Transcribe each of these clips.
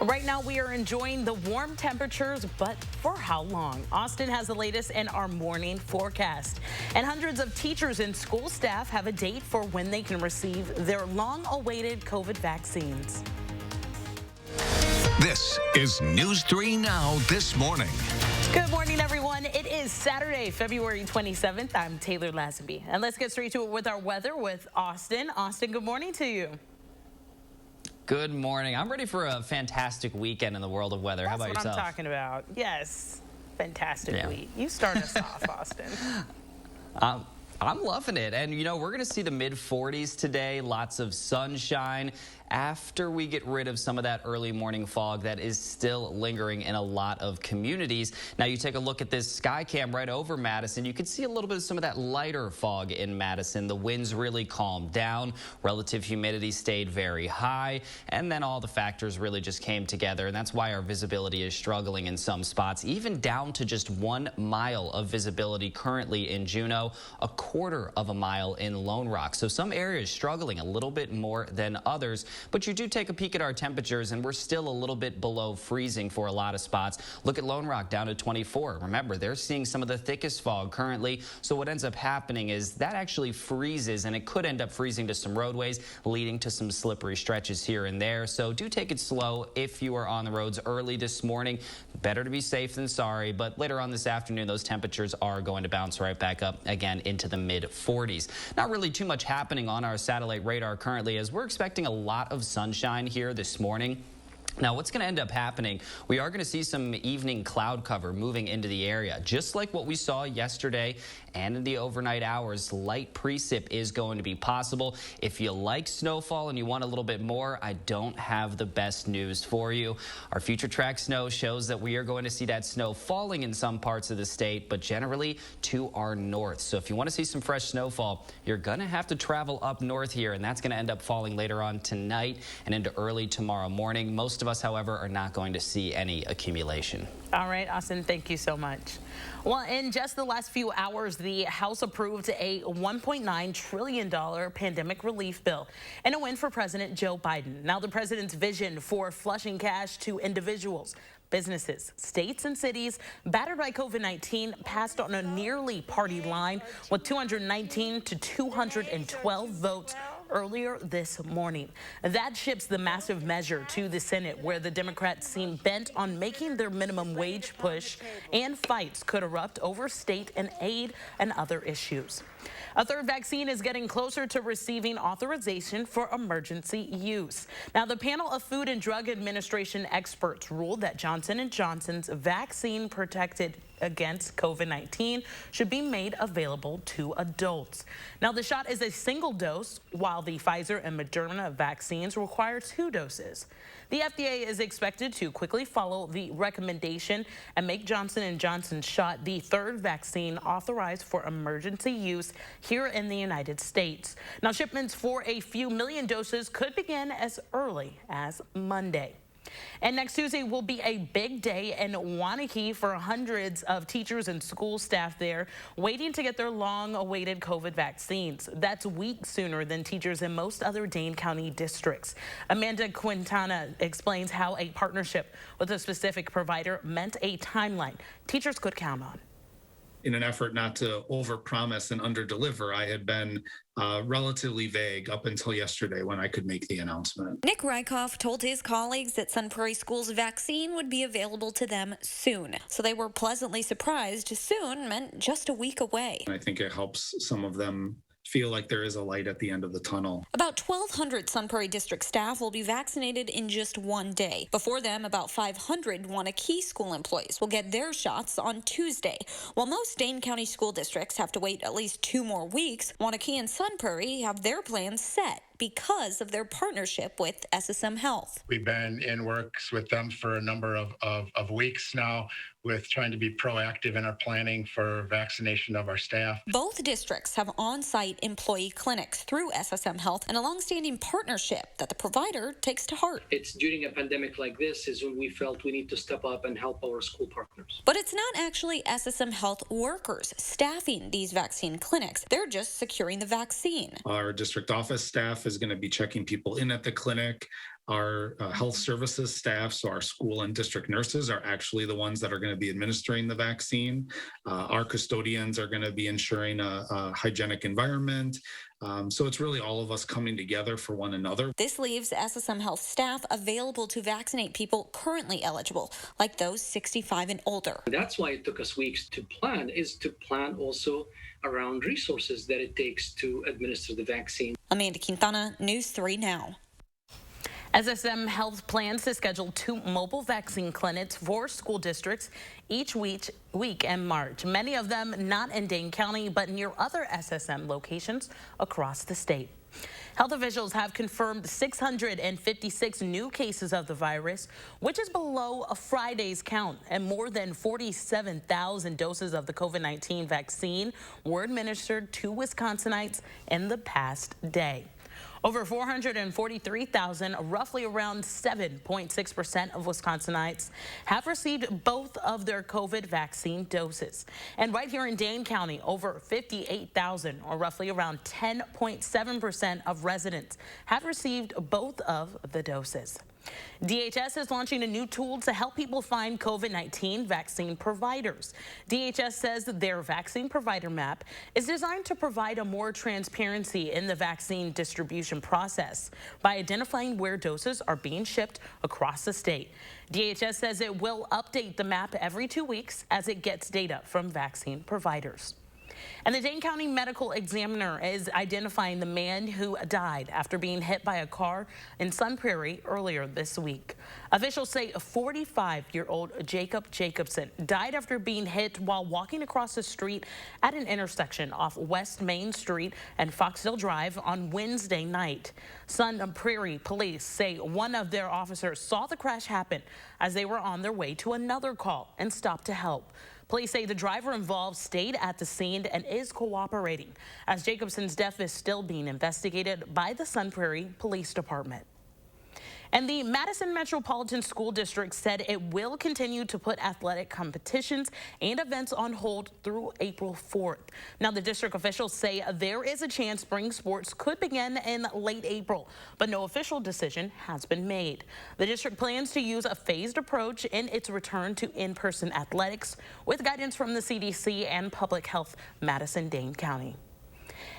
Right now, we are enjoying the warm temperatures, but for how long? Austin has the latest in our morning forecast. And hundreds of teachers and school staff have a date for when they can receive their long-awaited COVID vaccines. This is News 3 Now this morning. Good morning, everyone. It is Saturday, February 27th. I'm Taylor Lazenby. And let's get straight to it with our weather with Austin. Austin, good morning to you. Good morning. I'm ready for a fantastic weekend in the world of weather. How about yourself? That's what I'm talking about. Yes, fantastic week. You start us off, Austin. I'm loving it. And, you know, we're going to see the mid-40s today. Lots of sunshine after we get rid of some of that early morning fog that is still lingering in a lot of communities. Now, you take a look at this sky cam right over Madison. You can see a little bit of some of that lighter fog in Madison. The winds really calmed down. Relative humidity stayed very high. And then all the factors really just came together. And that's why our visibility is struggling in some spots, even down to just 1 mile of visibility currently in Juneau, a quarter of a mile in Lone Rock. So some areas struggling a little bit more than others. But you do take a peek at our temperatures, and we're still a little bit below freezing for a lot of spots. Look at Lone Rock down to 24. Remember, they're seeing some of the thickest fog currently. So what ends up happening is that actually freezes, and it could end up freezing to some roadways, leading to some slippery stretches here and there. So do take it slow if you are on the roads early this morning. Better to be safe than sorry. But later on this afternoon, those temperatures are going to bounce right back up again into the mid-40s. Not really too much happening on our satellite radar currently, as we're expecting a lot of sunshine here this morning. Now, what's going to end up happening, we are going to see some evening cloud cover moving into the area. Just like what we saw yesterday and in the overnight hours, light precip is going to be possible. If you like snowfall and you want a little bit more, I don't have the best news for you. Our future track snow shows that we are going to see that snow falling in some parts of the state, but generally to our north. So if you want to see some fresh snowfall, you're going to have to travel up north here, and that's going to end up falling later on tonight and into early tomorrow morning. Most of us, however, are not going to see any accumulation. All right, Austin, thank you so much. Well, in just the last few hours, the House approved a $1.9 trillion pandemic relief bill and a win for President Joe Biden. Now, the president's vision for flushing cash to individuals, businesses, states, and cities battered by COVID-19 passed on a nearly party line with 219 to 212 votes earlier this morning. That ships the massive measure to the Senate, where the Democrats seem bent on making their minimum wage push, and fights could erupt over state and aid and other issues. A third vaccine is getting closer to receiving authorization for emergency use. Now, the panel of Food and Drug Administration experts ruled that Johnson & Johnson's vaccine protected against COVID-19 should be made available to adults. Now, the shot is a single dose, while the Pfizer and Moderna vaccines require 2 doses. The FDA is expected to quickly follow the recommendation and make Johnson & Johnson's shot the third vaccine authorized for emergency use here in the United States. Now, shipments for a few million doses could begin as early as Monday. And next Tuesday will be a big day in Waunakee for hundreds of teachers and school staff there waiting to get their long-awaited COVID vaccines. That's weeks sooner than teachers in most other Dane County districts. Amanda Quintana explains how a partnership with a specific provider meant a timeline teachers could count on. In an effort not to overpromise and underdeliver, I had been relatively vague up until yesterday when I could make the announcement. Nick Rykoff told his colleagues that Sun Prairie School's vaccine would be available to them soon. So they were pleasantly surprised. Soon meant just a week away. I think it helps some of them feel like there is a light at the end of the tunnel. About 1,200 Sun Prairie District staff will be vaccinated in just one day. Before them, about 500 Waunakee school employees will get their shots on Tuesday. While most Dane County school districts have to wait at least 2 more weeks, Waunakee and Sun Prairie have their plans set because of their partnership with SSM Health. We've been in works with them for a number of weeks now with trying to be proactive in our planning for vaccination of our staff. Both districts have on-site employee clinics through SSM Health and a long-standing partnership that the provider takes to heart. It's during a pandemic like this is when we felt we need to step up and help our school partners. But it's not actually SSM Health workers staffing these vaccine clinics. They're just securing the vaccine. Our district office staff is going to be checking people in at the clinic. Our health services staff, so our school and district nurses, are actually the ones that are going to be administering the vaccine. Our custodians are going to be ensuring a hygienic environment. So it's really all of us coming together for one another. This leaves SSM Health staff available to vaccinate people currently eligible, like those 65 and older. That's why it took us weeks to plan, is to plan also around resources that it takes to administer the vaccine. Amanda Quintana, News 3 Now. SSM Health plans to schedule 2 mobile vaccine clinics for school districts each week in March. Many of them not in Dane County, but near other SSM locations across the state. Health officials have confirmed 656 new cases of the virus, which is below a Friday's count, and more than 47,000 doses of the COVID-19 vaccine were administered to Wisconsinites in the past day. Over 443,000, roughly around 7.6% of Wisconsinites, have received both of their COVID vaccine doses. And right here in Dane County, over 58,000, or roughly around 10.7% of residents, have received both of the doses. DHS is launching a new tool to help people find COVID-19 vaccine providers. DHS says that their vaccine provider map is designed to provide a more transparency in the vaccine distribution process by identifying where doses are being shipped across the state. DHS says it will update the map every 2 weeks as it gets data from vaccine providers. And the Dane County Medical Examiner is identifying the man who died after being hit by a car in Sun Prairie earlier this week. Officials say a 45-year-old Jacob Jacobson died after being hit while walking across the street at an intersection off West Main Street and Foxdale Drive on Wednesday night. Sun Prairie police say one of their officers saw the crash happen as they were on their way to another call and stopped to help. Police say the driver involved stayed at the scene and is cooperating, as Jacobson's death is still being investigated by the Sun Prairie Police Department. And the Madison Metropolitan School District said it will continue to put athletic competitions and events on hold through April 4th. Now, the district officials say there is a chance spring sports could begin in late April, but no official decision has been made. The district plans to use a phased approach in its return to in-person athletics with guidance from the CDC and Public Health Madison-Dane County.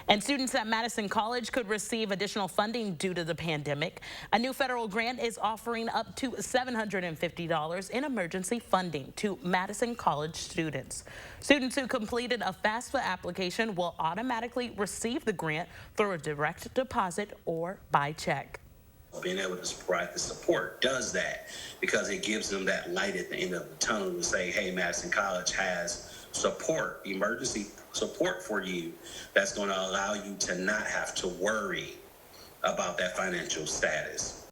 And students at Madison College could receive additional funding due to the pandemic. A new federal grant is offering up to $750 in emergency funding to Madison College students. Students who completed a FAFSA application will automatically receive the grant through a direct deposit or by check. Being able to provide the support does that because it gives them that light at the end of the tunnel to say, hey, Madison College has support, emergency support for you that's going to allow you to not have to worry about that financial status.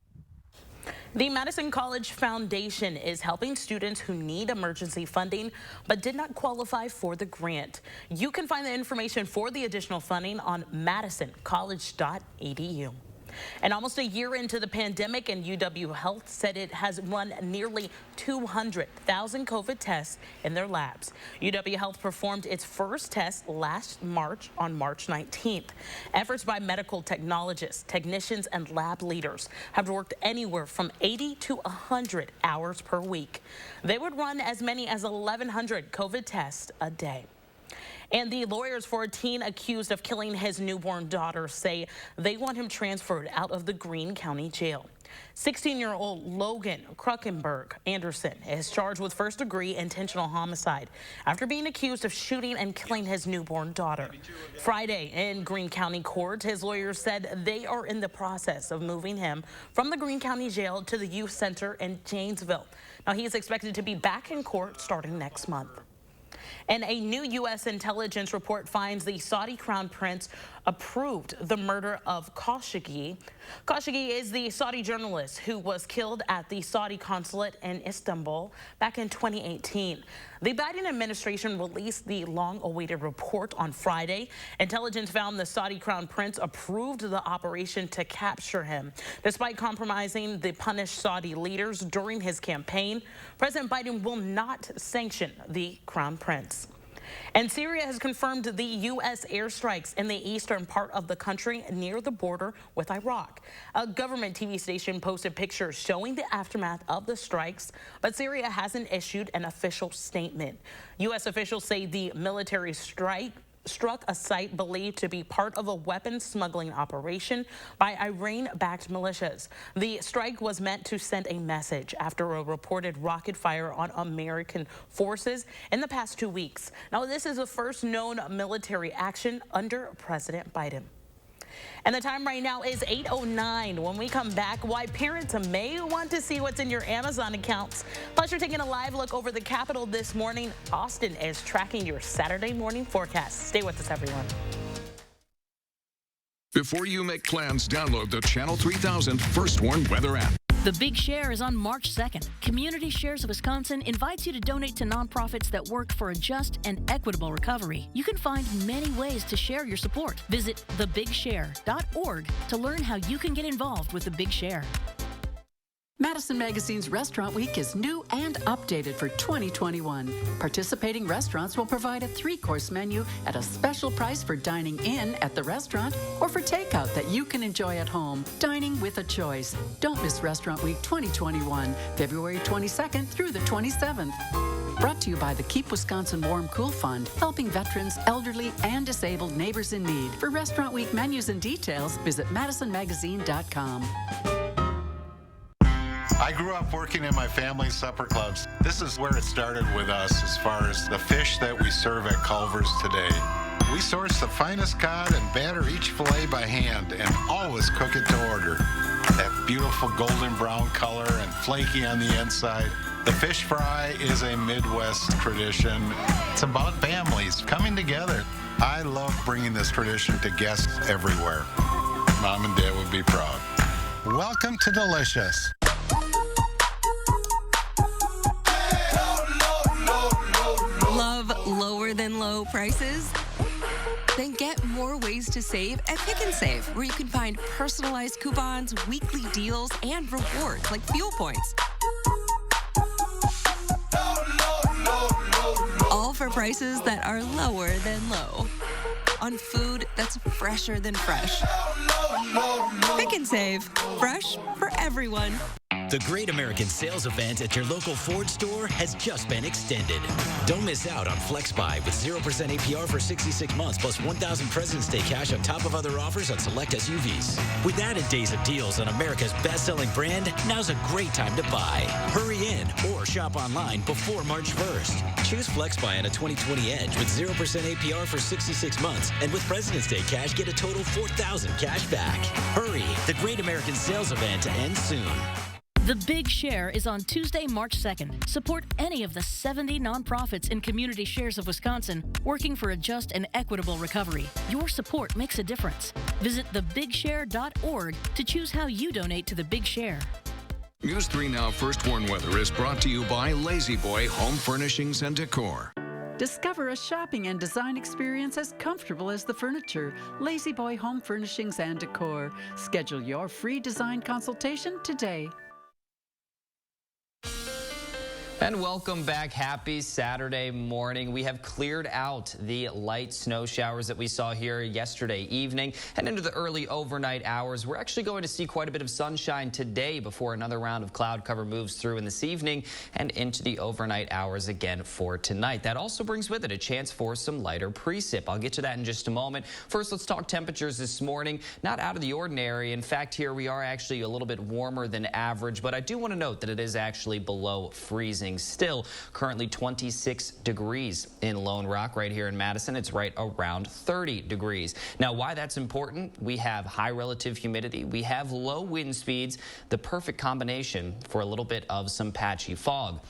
The Madison College Foundation is helping students who need emergency funding but did not qualify for the grant. You can find the information for the additional funding on madisoncollege.edu. And almost a year into the pandemic, and UW Health said it has run nearly 200,000 COVID tests in their labs. UW Health performed its first test last March on March 19th. Efforts by medical technologists, technicians, and lab leaders have worked anywhere from 80 to 100 hours per week. They would run as many as 1,100 COVID tests a day. And the lawyers for a teen accused of killing his newborn daughter say they want him transferred out of the Greene County Jail. 16-year-old Logan Kruckenberg Anderson is charged with first-degree intentional homicide after being accused of shooting and killing his newborn daughter. Friday in Greene County Court, his lawyers said they are in the process of moving him from the Greene County Jail to the youth center in Janesville. Now, he is expected to be back in court starting next month. And a new U.S. intelligence report finds the Saudi Crown Prince approved the murder of Khashoggi. Khashoggi is the Saudi journalist who was killed at the Saudi consulate in Istanbul back in 2018. The Biden administration released the long-awaited report on Friday. Intelligence found the Saudi Crown Prince approved the operation to capture him. Despite compromising the punished Saudi leaders during his campaign, President Biden will not sanction the Crown Prince. And Syria has confirmed the U.S. airstrikes in the eastern part of the country near the border with Iraq. A government TV station posted pictures showing the aftermath of the strikes, but Syria hasn't issued an official statement. U.S. officials say the military struck a site believed to be part of a weapons smuggling operation by Iran-backed militias. The strike was meant to send a message after a reported rocket fire on American forces in the past 2 weeks. Now, this is the first known military action under President Biden. And the time right now is 8:09. When we come back, why parents may want to see what's in your Amazon accounts. Plus, you're taking a live look over the Capitol this morning. Austin is tracking your Saturday morning forecast. Stay with us, everyone. Before you make plans, download the Channel 3000 First Warn Weather app. The Big Share is on March 2nd. Community Shares of Wisconsin invites you to donate to nonprofits that work for a just and equitable recovery. You can find many ways to share your support. Visit thebigshare.org to learn how you can get involved with The Big Share. Madison Magazine's Restaurant Week is new and updated for 2021. Participating restaurants will provide a 3-course menu at a special price for dining in at the restaurant or for takeout that you can enjoy at home. Dining with a choice. Don't miss Restaurant Week 2021, February 22nd through the 27th. Brought to you by the Keep Wisconsin Warm Cool Fund, helping veterans, elderly, and disabled neighbors in need. For Restaurant Week menus and details, visit madisonmagazine.com. I grew up working in my family's supper clubs. This is where it started with us as far as the fish that we serve at Culver's today. We source the finest cod and batter each fillet by hand and always cook it to order. That beautiful golden brown color and flaky on the inside. The fish fry is a Midwest tradition. It's about families coming together. I love bringing this tradition to guests everywhere. Mom and Dad would be proud. Welcome to Delicious. Love lower than low prices? Then get more ways to save at Pick and Save, where you can find personalized coupons, weekly deals, and rewards like fuel points. All for prices that are lower than low. On food that's fresher than fresh. Pick and Save. Fresh for everyone. The Great American Sales Event at your local Ford store has just been extended. Don't miss out on Flex Buy with 0% APR for 66 months plus $1,000 President's Day cash on top of other offers on select SUVs. With added days of deals on America's best-selling brand, now's a great time to buy. Hurry in or shop online before March 1st. Choose Flex Buy on a 2020 Edge with 0% APR for 66 months. And with President's Day cash, get a total $4,000 cash back. Hurry! The Great American Sales Event ends soon. The Big Share is on Tuesday, March 2nd. Support any of the 70 nonprofits in Community Shares of Wisconsin working for a just and equitable recovery. Your support makes a difference. Visit thebigshare.org to choose how you donate to The Big Share. News 3 Now First Warn Weather is brought to you by Lazy Boy Home Furnishings and Decor. Discover a shopping and design experience as comfortable as the furniture. Lazy Boy Home Furnishings and Decor. Schedule your free design consultation today. And welcome back. Happy Saturday morning. We have cleared out the light snow showers that we saw here yesterday evening and into the early overnight hours. We're actually going to see quite a bit of sunshine today before another round of cloud cover moves through in this evening and into the overnight hours again for tonight. That also brings with it a chance for some lighter precip. I'll get to that in just a moment. First, let's talk temperatures this morning. Not out of the ordinary. In fact, here we are actually a little bit warmer than average, but I do want to note that it is actually below freezing. Still currently 26 degrees in Lone Rock. Right here in Madison, it's right around 30 degrees. Now, why that's important? We have high relative humidity. We have low wind speeds, the perfect combination for a little bit of some patchy fog.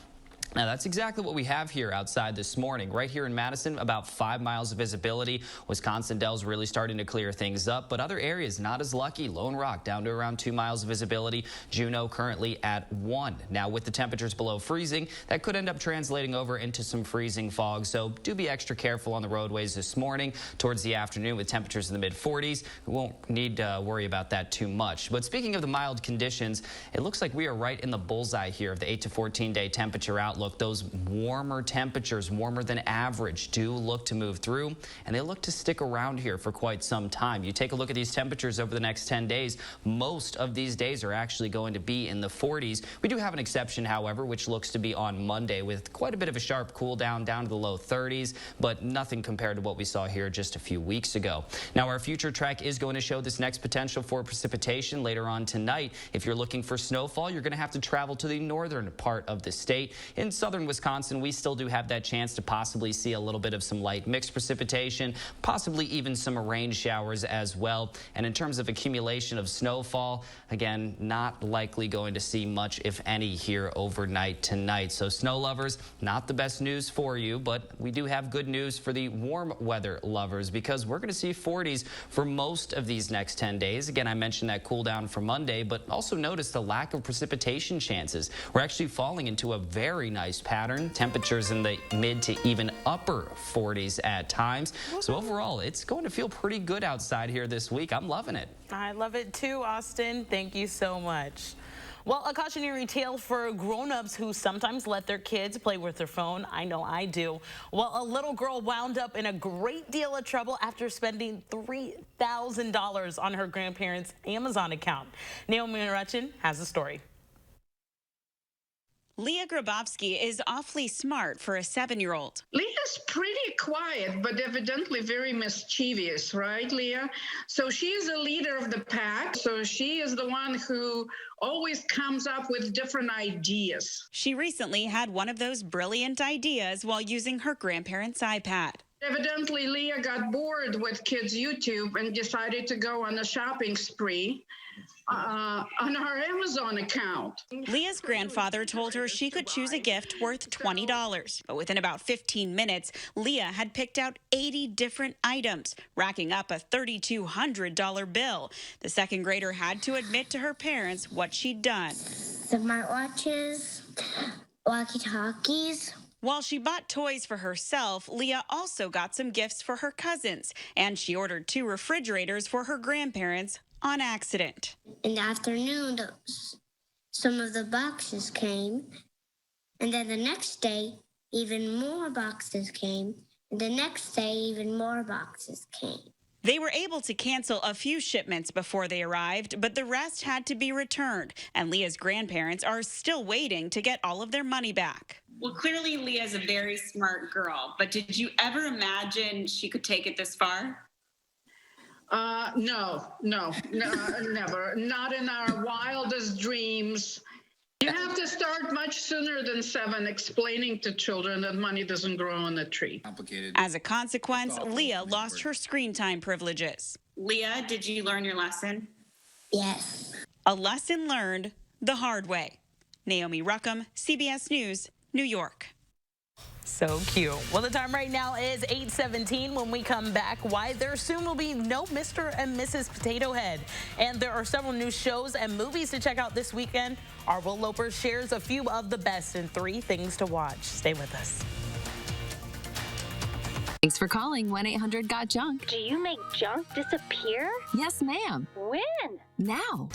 Now, that's exactly what we have here outside this morning. Right here in Madison, about 5 miles of visibility. Wisconsin Dells really starting to clear things up, but other areas not as lucky. Lone Rock down to around 2 miles of visibility. Juneau currently at 1. Now, with the temperatures below freezing, that could end up translating over into some freezing fog, so do be extra careful on the roadways this morning. Towards the afternoon with temperatures in the mid-40s, we won't need to worry about that too much. But speaking of the mild conditions, it looks like we are right in the bullseye here of the 8 to 14-day temperature outlook look, those warmer temperatures, warmer than average, do look to move through, and they look to stick around here for quite some time. You take a look at these temperatures over the next 10 days, most of these days are actually going to be in the 40s. We do have an exception, however, which looks to be on Monday with quite a bit of a sharp cool down to the low 30s, but nothing compared to what we saw here just a few weeks ago. Now, our future track is going to show this next potential for precipitation later on tonight. If you're looking for snowfall, you're going to have to travel to the northern part of the state. In southern Wisconsin, we still do have that chance to possibly see a little bit of some light mixed precipitation, possibly even some rain showers as well. And in terms of accumulation of snowfall, again, not likely going to see much, if any, here overnight tonight. So snow lovers, not the best news for you, but we do have good news for the warm weather lovers because we're going to see 40s for most of these next 10 days. Again, I mentioned that cool down for Monday, but also notice the lack of precipitation chances. We're actually falling into a very nice pattern. Temperatures in the mid to even upper 40s at times. So overall, it's going to feel pretty good outside here this week. I'm loving it. I love it too, Austin. Thank you so much. Well, a cautionary tale for grown-ups who sometimes let their kids play with their phone. I know I do. Well, a little girl wound up in a great deal of trouble after spending $3,000 on her grandparents' Amazon account. Naomi Rutchin has the story. Leah Grabowski is awfully smart for a 7-year-old. Leah's pretty quiet, but evidently very mischievous, right, Leah? So she is a leader of the pack. So she is the one who always comes up with different ideas. She recently had one of those brilliant ideas while using her grandparents' iPad. Evidently, Leah got bored with kids' YouTube and decided to go on a shopping spree on her Amazon account. Leah's grandfather told her she could choose a gift worth $20, but within about 15 minutes, Leah had picked out 80 different items, racking up a $3,200 bill. The second grader had to admit to her parents what she'd done. Smartwatches, walkie-talkies. While she bought toys for herself, Leah also got some gifts for her cousins, and she ordered 2 refrigerators for her grandparents on accident. In the afternoon, some of the boxes came, and then the next day, even more boxes came, and the next day, even more boxes came. They were able to cancel a few shipments before they arrived, but the rest had to be returned, and Leah's grandparents are still waiting to get all of their money back. Well, clearly Leah's a very smart girl, but did you ever imagine she could take it this far? No, never. Not in our wildest dreams. You have to start much sooner than 7 explaining to children that money doesn't grow on a tree. As a consequence, Leah lost her screen time privileges. Leah, did you learn your lesson? Yes. A lesson learned the hard way. Naomi Ruckham, CBS News, New York. So cute. Well, the time right now is 8:17. When we come back, why there soon will be no Mr. and Mrs. Potato Head. And there are several new shows and movies to check out this weekend. Our Will Loper shares a few of the best in 3 things to watch. Stay with us. Thanks for calling 1-800-GOT-JUNK. Do you make junk disappear? Yes, ma'am. When? Now.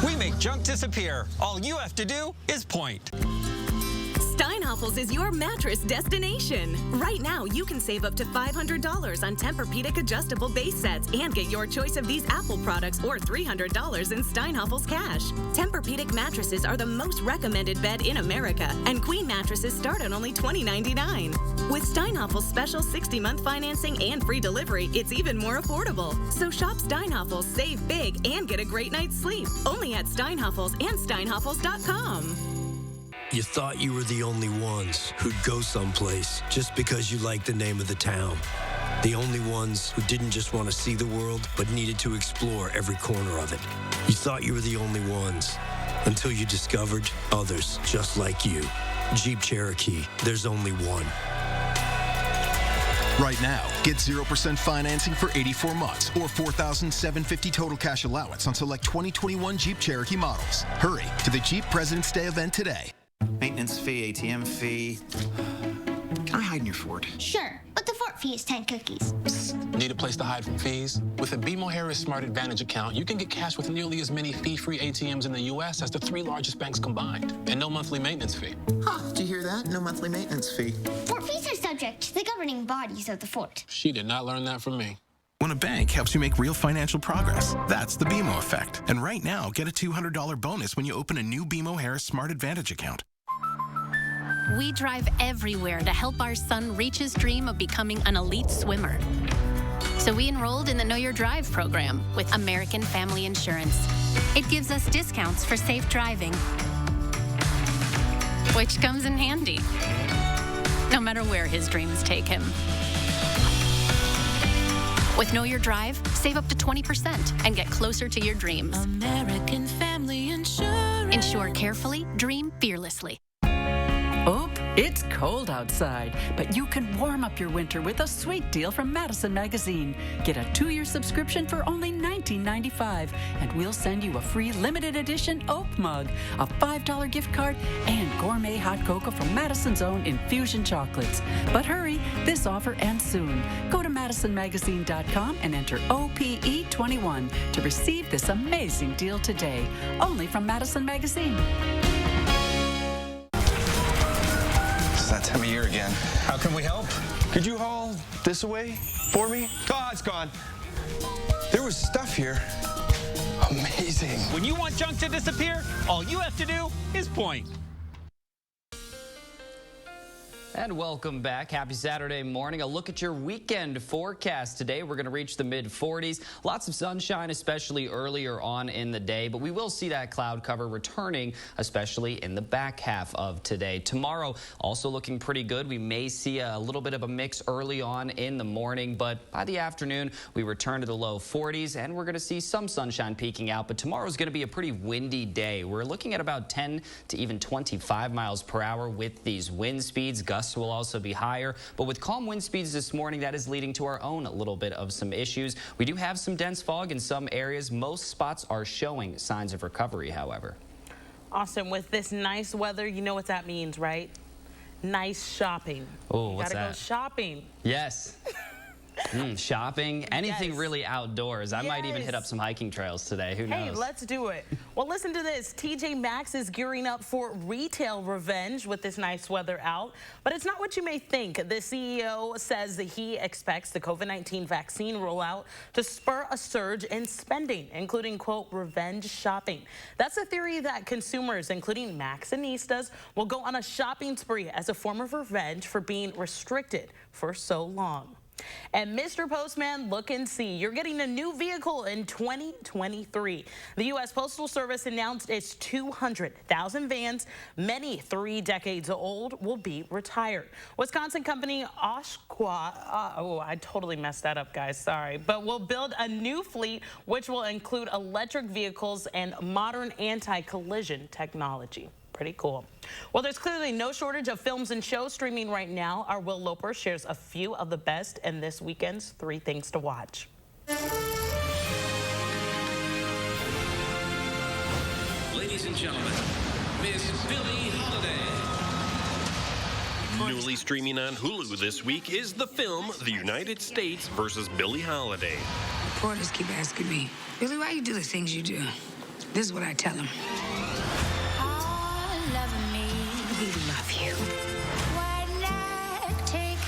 We make junk disappear. All you have to do is point. Steinhoffels is your mattress destination. Right now, you can save up to $500 on Tempur-Pedic adjustable base sets and get your choice of these Apple products or $300 in Steinhoffels cash. Tempur-Pedic mattresses are the most recommended bed in America, and queen mattresses start at only $20.99. With Steinhoffels' special 60-month financing and free delivery, it's even more affordable. So shop Steinhoffels, save big, and get a great night's sleep. Only at Steinhoffels and Steinhoffels.com. You thought you were the only ones who'd go someplace just because you liked the name of the town. The only ones who didn't just want to see the world, but needed to explore every corner of it. You thought you were the only ones until you discovered others just like you. Jeep Cherokee, there's only one. Right now, get 0% financing for 84 months or $4,750 total cash allowance on select 2021 Jeep Cherokee models. Hurry to the Jeep President's Day event today. Maintenance fee, ATM fee. Can I hide in your Ford? Sure, but the Ford he eats 10 cookies. Need a place to hide from fees? With a BMO Harris Smart Advantage account, you can get cash with nearly as many fee-free ATMs in the U.S. as the 3 largest banks combined, and no monthly maintenance fee. Huh, did you hear that? No monthly maintenance fee. Fort fees are subject to the governing bodies of the fort. She did not learn that from me. When a bank helps you make real financial progress, that's the BMO effect. And right now, get a $200 bonus when you open a new BMO Harris Smart Advantage account. We drive everywhere to help our son reach his dream of becoming an elite swimmer. So we enrolled in the Know Your Drive program with American Family Insurance. It gives us discounts for safe driving, which comes in handy, no matter where his dreams take him. With Know Your Drive, save up to 20% and get closer to your dreams. American Family Insurance. Insure carefully, dream fearlessly. Oh, it's cold outside, but you can warm up your winter with a sweet deal from Madison Magazine. Get a 2-year subscription for only $19.95, and we'll send you a free limited edition oak mug, a $5 gift card, and gourmet hot cocoa from Madison's own infusion chocolates. But hurry, this offer ends soon. Go to MadisonMagazine.com and enter OPE21 to receive this amazing deal today. Only from Madison Magazine. It's that time of year again. How can we help? Could you haul this away for me? Oh, it's gone. There was stuff here. Amazing. When you want junk to disappear, all you have to do is point. And welcome back. Happy Saturday morning. A look at your weekend forecast today. We're going to reach the mid-40s. Lots of sunshine, especially earlier on in the day, but we will see that cloud cover returning, especially in the back half of today. Tomorrow, also looking pretty good. We may see a little bit of a mix early on in the morning, but by the afternoon, we return to the low 40s, and we're going to see some sunshine peeking out, but tomorrow's going to be a pretty windy day. We're looking at about 10 to even 25 miles per hour with these wind speeds. Gusts will also be higher, but with calm wind speeds this morning, that is leading to our own little bit of some issues. We do have some dense fog in some areas. Most spots are showing signs of recovery, however. Austin, with this nice weather, you know what that means, right? Nice shopping. Oh, what's that? Gotta go shopping. Yes. Shopping, anything really outdoors. I might even hit up some hiking trails today. Who knows? Hey, let's do it. Well, listen to this. TJ Maxx is gearing up for retail revenge with this nice weather out. But it's not what you may think. The CEO says that he expects the COVID-19 vaccine rollout to spur a surge in spending, including, quote, revenge shopping. That's a theory that consumers, including Maxxinistas, will go on a shopping spree as a form of revenge for being restricted for so long. And Mr. Postman, look and see. You're getting a new vehicle in 2023. The U.S. Postal Service announced its 200,000 vans, many 3 decades old, will be retired. Wisconsin company Oshkosh, I totally messed that up, guys, sorry, but will build a new fleet which will include electric vehicles and modern anti-collision technology. Pretty cool. Well, there's clearly no shortage of films and shows streaming right now. Our Will Loper shares a few of the best in this weekend's 3 Things to Watch. Ladies and gentlemen, Miss Billie Holiday. Newly streaming on Hulu this week is the film The United States versus Billie Holiday. Reporters keep asking me, Billie, why you do the things you do? This is what I tell them. We love you.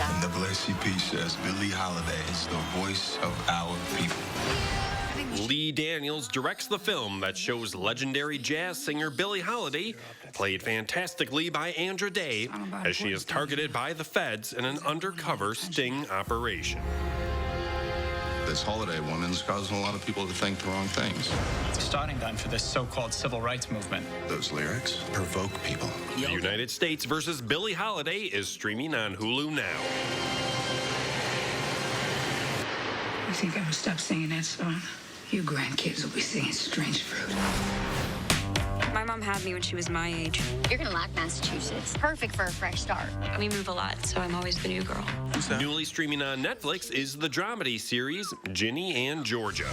And the SCP says Billie Holiday is the voice of our people. Lee Daniels directs the film that shows legendary jazz singer Billie Holiday, played fantastically by Andra Day, as she is targeted by the feds in an undercover sting operation. This holiday woman is causing a lot of people to think the wrong things. It's a starting gun for this so-called civil rights movement. Those lyrics provoke people. The United States versus Billie Holiday is streaming on Hulu now. You think I would stop singing that song? You grandkids will be singing Strange Fruit. My mom had me when she was my age. You're gonna like Massachusetts. Perfect for a fresh start. We move a lot, so I'm always the new girl. Newly streaming on Netflix is the dramedy series Ginny and Georgia.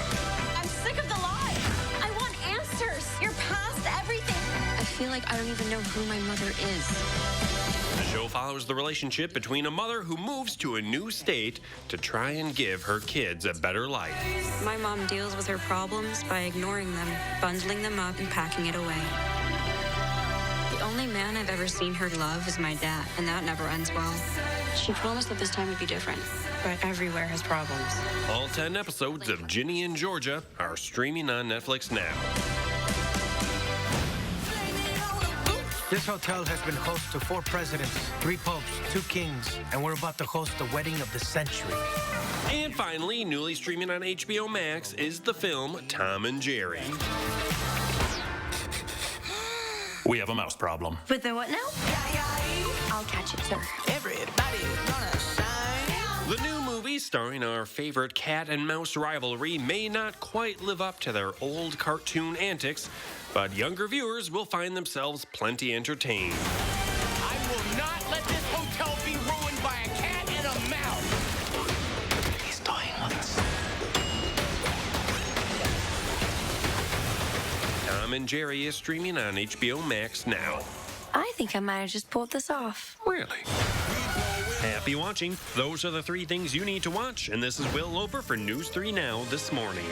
I'm sick of the lies. I want answers. You're past everything. I feel like I don't even know who my mother is. The show follows the relationship between a mother who moves to a new state to try and give her kids a better life. My mom deals with her problems by ignoring them, bundling them up, and packing it away. The only man I've ever seen her love is my dad, and that never ends well. She promised that this time would be different, but everywhere has problems. All 10 episodes of Ginny in Georgia are streaming on Netflix now. This hotel has been host to 4 presidents, 3 popes, 2 kings, and we're about to host the wedding of the century. And finally, newly streaming on HBO Max is the film Tom and Jerry. We have a mouse problem. With the what now? I'll catch it, sir. Everybody's gonna shine. The new movie starring our favorite cat and mouse rivalry may not quite live up to their old cartoon antics, but younger viewers will find themselves plenty entertained. I will not let this hotel be ruined by a cat and a mouse. He's toying with us. Tom and Jerry is streaming on HBO Max now. I think I might have just pulled this off. Really? Happy watching. Those are the 3 things you need to watch, and this is Will Loper for News 3 Now this morning.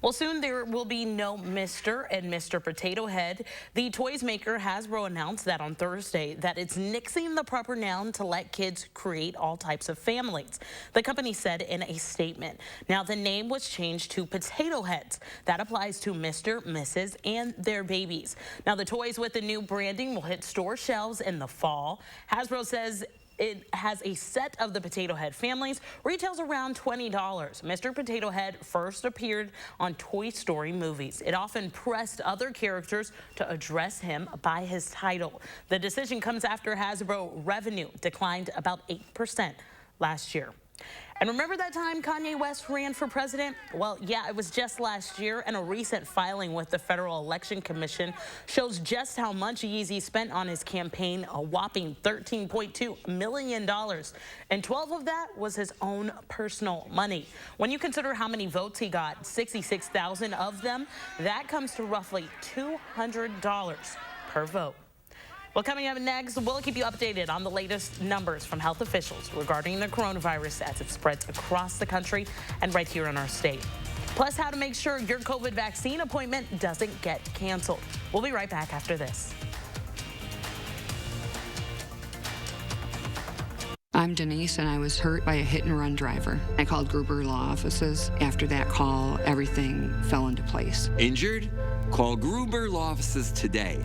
Well, soon there will be no Mr. and Mr. Potato Head. The toys maker Hasbro announced that on Thursday that it's nixing the proper noun to let kids create all types of families. The company said in a statement. Now, the name was changed to Potato Heads. That applies to Mr., Mrs., and their babies. Now, the toys with the new branding will hit store shelves in the fall. Hasbro says it has a set of the Potato Head families, retails around $20. Mr. Potato Head first appeared on Toy Story movies. It often pressed other characters to address him by his title. The decision comes after Hasbro revenue declined about 8% last year. And remember that time Kanye West ran for president? Well, yeah, it was just last year, and a recent filing with the Federal Election Commission shows just how much Yeezy spent on his campaign, a whopping $13.2 million. And 12 of that was his own personal money. When you consider how many votes he got, 66,000 of them, that comes to roughly $200 per vote. Well, coming up next, we'll keep you updated on the latest numbers from health officials regarding the coronavirus as it spreads across the country and right here in our state. Plus, how to make sure your COVID vaccine appointment doesn't get canceled. We'll be right back after this. I'm Denise, and I was hurt by a hit-and-run driver. I called Gruber Law Offices. After that call, everything fell into place. Injured? Call Gruber Law Offices today.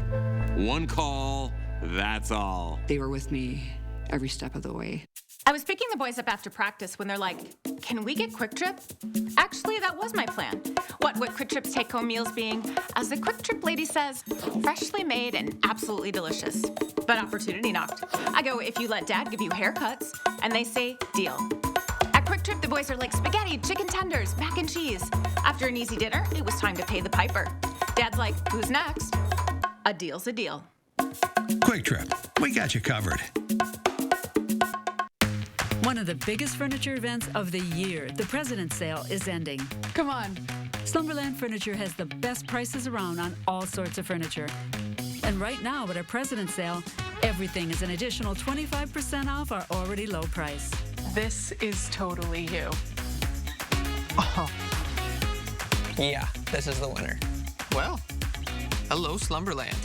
One call, that's all. They were with me every step of the way. I was picking the boys up after practice when they're like, can we get Quick Trip? Actually, that was my plan. What Quick Trip's take-home meals being, as the Quick Trip lady says, freshly made and absolutely delicious. But opportunity knocked. I go, if you let Dad give you haircuts, and they say, deal. At Quick Trip, the boys are like spaghetti, chicken tenders, mac and cheese. After an easy dinner, it was time to pay the piper. Dad's like, who's next? A deal's a deal. Quick Trip, we got you covered. One of the biggest furniture events of the year, the President's Sale, is ending. Come on. Slumberland Furniture has the best prices around on all sorts of furniture. And right now at our President's Sale, everything is an additional 25% off our already low price. This is totally you. Oh. Yeah, this is the winner. Well, hello, Slumberland.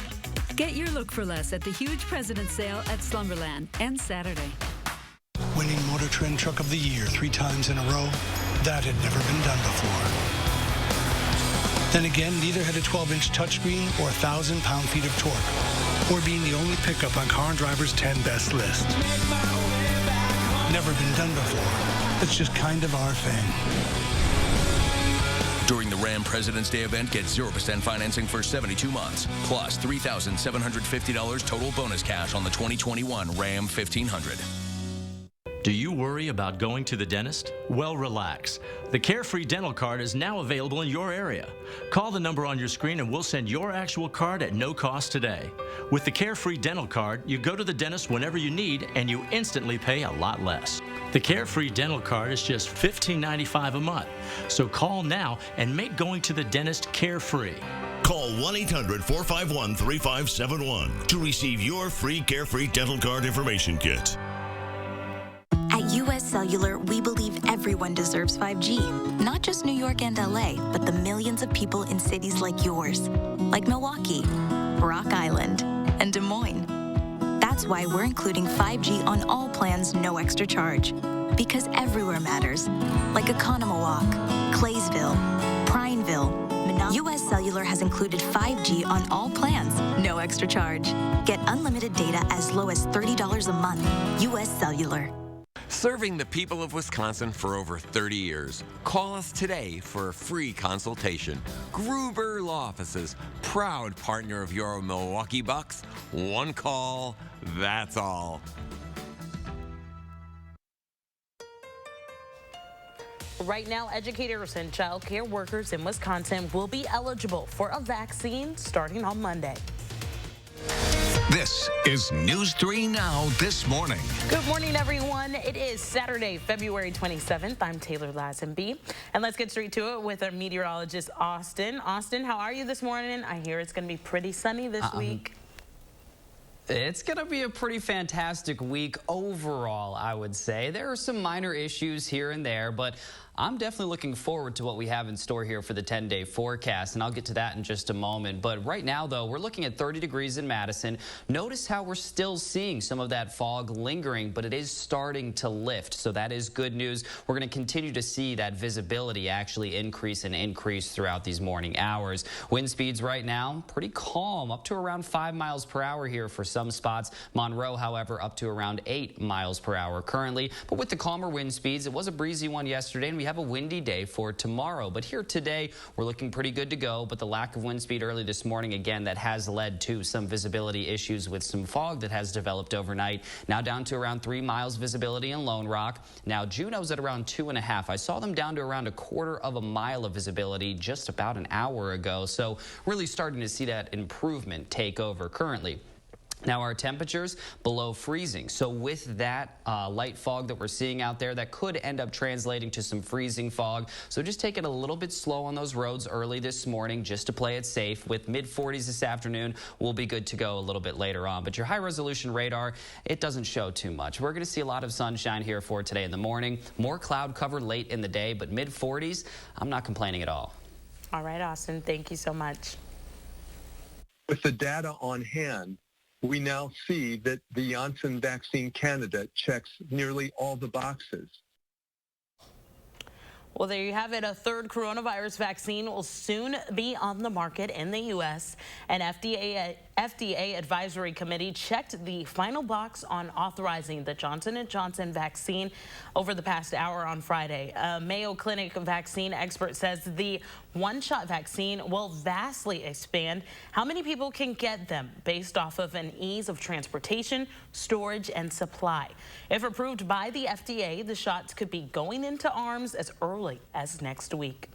Get your look for less at the huge President's Sale at Slumberland, ends Saturday. Winning Motor Trend Truck of the Year 3 times in a row, that had never been done before. Then again, neither had a 12-inch touchscreen or 1,000 pound-feet of torque, or being the only pickup on Car and Driver's 10 best list. Never been done before. It's just kind of our thing. During the Ram President's Day event, get 0% financing for 72 months, plus $3,750 total bonus cash on the 2021 Ram 1500. Do you worry about going to the dentist? Well, relax. The Carefree Dental Card is now available in your area. Call the number on your screen and we'll send your actual card at no cost today. With the Carefree Dental Card, you go to the dentist whenever you need and you instantly pay a lot less. The Carefree Dental Card is just $15.95 a month. So call now and make going to the dentist carefree. Call 1-800-451-3571 to receive your free Carefree dental card information kit. At U.S. Cellular, we believe everyone deserves 5G. Not just New York and LA, but the millions of people in cities like yours, like Milwaukee, Rock Island, and Des Moines. That's why we're including 5G on all plans, no extra charge. Because everywhere matters, like Economowalk, Claysville, Prineville. U.S. Cellular has included 5G on all plans, no extra charge. Get unlimited data as low as $30 a month. U.S. Cellular. Serving the people of Wisconsin for over 30 years. Call us today for a free consultation. Gruber Law Offices, proud partner of your Milwaukee Bucks. One call, that's all. Right now, educators and child care workers in Wisconsin will be eligible for a vaccine starting on Monday. This is News 3 Now This Morning. Good morning, everyone. It is Saturday, February 27th. I'm Taylor Lazenby. And let's get straight to it with our meteorologist, Austin. Austin, how are you this morning? I hear it's going to be pretty sunny this week. It's going to be a pretty fantastic week overall, I would say. There are some minor issues here and there, but I'm definitely looking forward to what we have in store here for the 10-day forecast, and I'll get to that in just a moment. But right now, though, we're looking at 30 degrees in Madison. Notice how we're still seeing some of that fog lingering, but it is starting to lift, so that is good news. We're going to continue to see that visibility actually increase and increase throughout these morning hours. Wind speeds right now, pretty calm, up to around 5 miles per hour here for some spots. Monroe, however, up to around 8 miles per hour currently. But with the calmer wind speeds, it was a breezy one yesterday, and we have a windy day for tomorrow. But here today, we're looking pretty good to go. But the lack of wind speed early this morning, again, that has led to some visibility issues with some fog that has developed overnight. Now down to around 3 miles visibility in Lone Rock. Now Juneau's at around 2.5. I saw them down to around 1/4 of a mile of visibility just about an hour ago. So really starting to see that improvement take over currently. Now our temperatures below freezing. So with that light fog that we're seeing out there, that could end up translating to some freezing fog. So just take it a little bit slow on those roads early this morning just to play it safe. With mid-40s this afternoon, we'll be good to go a little bit later on. But your high-resolution radar, it doesn't show too much. We're going to see a lot of sunshine here for today in the morning. More cloud cover late in the day, but mid-40s, I'm not complaining at all. All right, Austin, thank you so much. With the data on hand, we now see that the Janssen vaccine candidate checks nearly all the boxes. Well, there you have it. A third coronavirus vaccine will soon be on the market in the U.S. An FDA advisory committee checked the final box on authorizing the Johnson & Johnson vaccine over the past hour on Friday. A Mayo Clinic vaccine expert says the one-shot vaccine will vastly expand how many people can get them based off of an ease of transportation, storage, and supply. If approved by the FDA, the shots could be going into arms as early as next week.